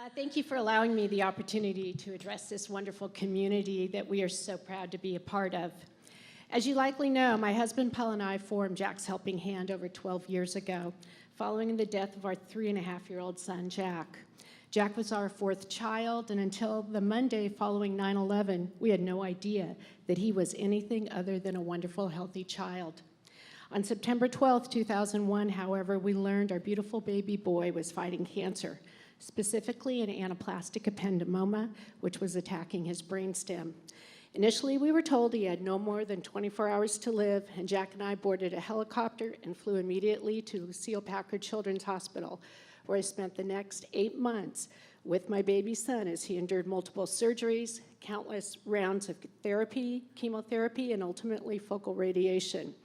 Thank you for allowing me the opportunity to address this wonderful community that we are so proud to be a part of. As you likely know, my husband Paul and I formed Jack's Helping Hand over 12 years ago, following the death of our 3.5-year-old son, Jack. Jack was our fourth child, and until the Monday following 9/11, we had no idea that he was anything other than a wonderful, healthy child. On September 12, 2001, however, we learned our beautiful baby boy was fighting cancer, specifically an anaplastic ependymoma, which was attacking his brainstem. Initially, we were told he had no more than 24 hours to live, and Jack and I boarded a helicopter and flew immediately to Lucile Packard Children's Hospital, where I spent the next 8 months with my baby son as he endured multiple surgeries, countless rounds of therapy, chemotherapy, and ultimately focal radiation.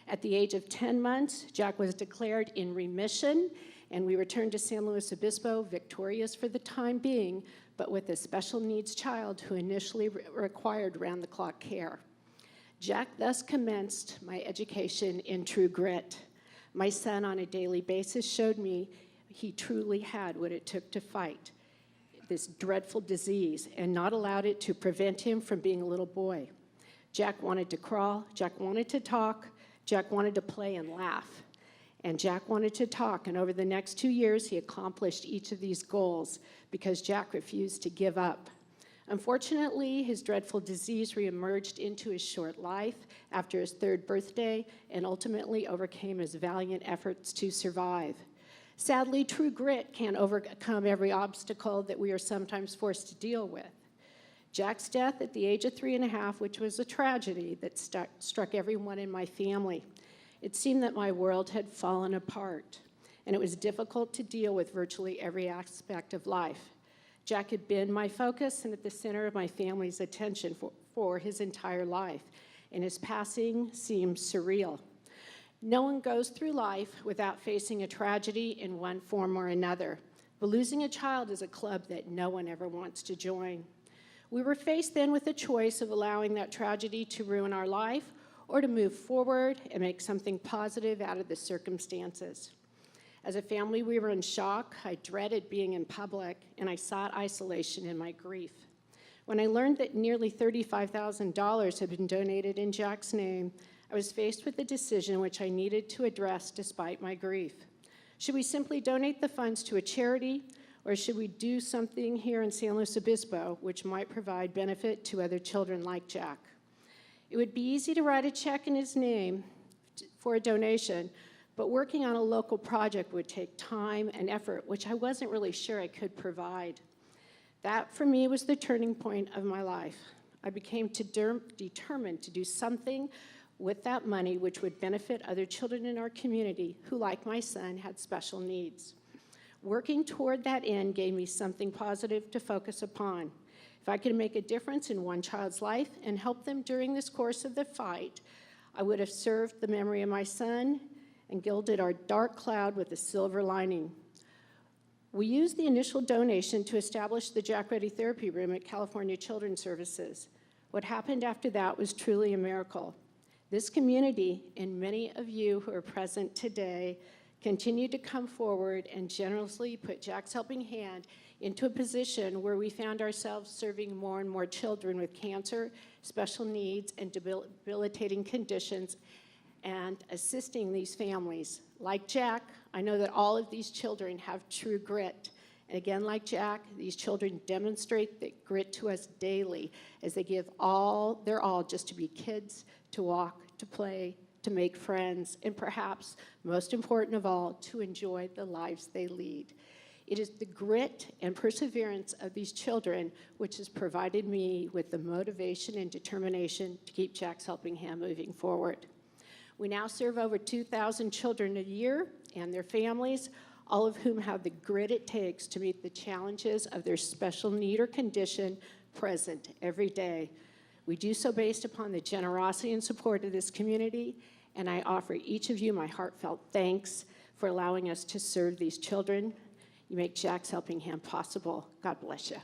At the age of 10 months, Jack was declared in remission, and we returned to San Luis Obispo victorious for the time being, but with a special needs child who initially required round-the-clock care. Jack thus commenced my education in true grit. My son on a daily basis showed me he truly had what it took to fight this dreadful disease and not allowed it to prevent him from being a little boy. Jack wanted to crawl, Jack wanted to talk, Jack wanted to play and laugh. And Jack wanted to talk, and over the next 2 years, he accomplished each of these goals because Jack refused to give up. Unfortunately, his dreadful disease reemerged into his short life after his 3rd birthday and ultimately overcame his valiant efforts to survive. Sadly, true grit can't overcome every obstacle that we are sometimes forced to deal with. Jack's death at the age of 3.5, which was a tragedy that struck everyone in my family. It seemed that my world had fallen apart, and it was difficult to deal with virtually every aspect of life. Jack had been my focus and at the center of my family's attention for his entire life, and his passing seemed surreal. No one goes through life without facing a tragedy in one form or another, but losing a child is a club that no one ever wants to join. We were faced then with a choice of allowing that tragedy to ruin our life or to move forward and make something positive out of the circumstances. As a family, we were in shock. I dreaded being in public, and I sought isolation in my grief. When I learned that nearly $35,000 had been donated in Jack's name, I was faced with a decision which I needed to address despite my grief. Should we simply donate the funds to a charity, or should we do something here in San Luis Obispo which might provide benefit to other children like Jack? It would be easy to write a check in his name for a donation, but working on a local project would take time and effort, which I wasn't really sure I could provide. That, for me, was the turning point of my life. I became determined to do something with that money which would benefit other children in our community who, like my son, had special needs. Working toward that end gave me something positive to focus upon. If I could make a difference in one child's life and help them during this course of the fight, I would have served the memory of my son and gilded our dark cloud with a silver lining. We used the initial donation to establish the Jack Ready Therapy Room at California Children's Services. What happened after that was truly a miracle. This community, and many of you who are present today, continue to come forward and generously put Jack's Helping Hand into a position where we found ourselves serving more and more children with cancer, special needs, and debilitating conditions, and assisting these families. Like Jack, I know that all of these children have true grit. And again, like Jack, these children demonstrate that grit to us daily as they give all their all just to be kids, to walk, to play, to make friends, and perhaps, most important of all, to enjoy the lives they lead. It is the grit and perseverance of these children which has provided me with the motivation and determination to keep Jack's Helping Hand moving forward. We now serve over 2,000 children a year and their families, all of whom have the grit it takes to meet the challenges of their special need or condition present every day. We do so based upon the generosity and support of this community, and I offer each of you my heartfelt thanks for allowing us to serve these children. You make Jack's Helping Hand possible. God bless you.